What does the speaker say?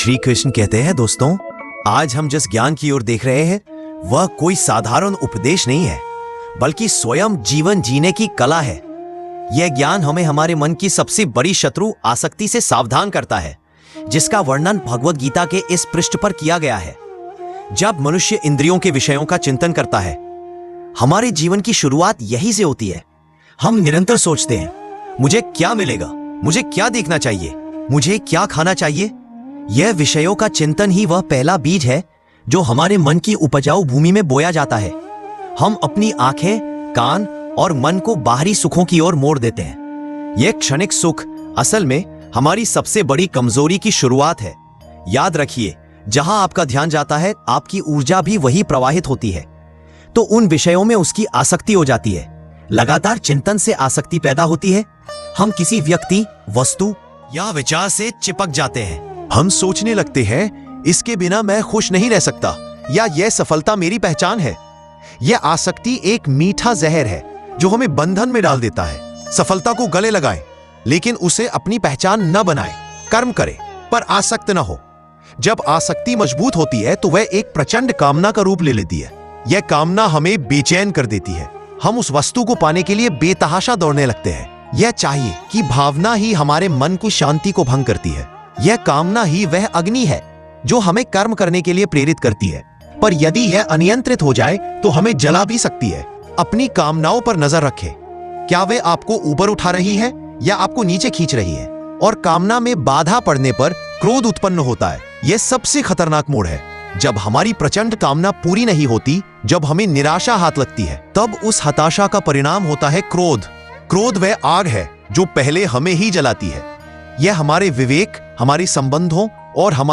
श्री कृष्ण कहते हैं दोस्तों, आज हम जिस ज्ञान की ओर देख रहे हैं वह कोई साधारण उपदेश नहीं है, बल्कि स्वयं जीवन जीने की कला है। यह ज्ञान हमें हमारे मन की सबसे बड़ी शत्रु आसक्ति से सावधान करता है, जिसका वर्णन भगवद गीता के इस पृष्ठ पर किया गया है। जब मनुष्य इंद्रियों के विषयों का चिंतन करता है, हमारे जीवन की शुरुआत यही से होती है। हम निरंतर सोचते हैं, मुझे क्या मिलेगा, मुझे क्या देखना चाहिए, मुझे क्या खाना चाहिए। यह विषयों का चिंतन ही वह पहला बीज है जो हमारे मन की उपजाऊ भूमि में बोया जाता है। हम अपनी आंखें, कान और मन को बाहरी सुखों की ओर मोड़ देते हैं। यह क्षणिक सुख असल में हमारी सबसे बड़ी कमजोरी की शुरुआत है। याद रखिए, जहां आपका ध्यान जाता है, आपकी ऊर्जा भी वही प्रवाहित होती है। तो उन विषयों में उसकी आसक्ति हो जाती है। लगातार चिंतन से आसक्ति पैदा होती है। हम किसी व्यक्ति, वस्तु या विचार से चिपक जाते हैं। हम सोचने लगते हैं, इसके बिना मैं खुश नहीं रह सकता, या यह सफलता मेरी पहचान है। यह आसक्ति एक मीठा जहर है जो हमें बंधन में डाल देता है। सफलता को गले लगाएं, लेकिन उसे अपनी पहचान न बनाएं। कर्म करें पर आसक्त न हो। जब आसक्ति मजबूत होती है तो वह एक प्रचंड कामना का रूप ले लेती है। यह कामना हमें बेचैन कर देती है। हम उस वस्तु को पाने के लिए बेतहाशा दौड़ने लगते हैं। यह चाहिए कि भावना ही हमारे मन की शांति को भंग करती है। यह कामना ही वह अग्नि है जो हमें कर्म करने के लिए प्रेरित करती है, पर यदि यह अनियंत्रित हो जाए तो हमें जला भी सकती है। अपनी कामनाओं पर नजर रखें। क्या वे आपको ऊपर उठा रही है या आपको नीचे खींच रही है? और कामना में बाधा पड़ने पर क्रोध उत्पन्न होता है। यह सबसे खतरनाक मोड़ है। जब हमारी प्रचंड कामना पूरी नहीं होती, जब हमें निराशा हाथ लगती है, तब उस हताशा का परिणाम होता है क्रोध। क्रोध वह आग है जो पहले हमें ही जलाती है। यह हमारे विवेक, हमारे संबंधों और हमारे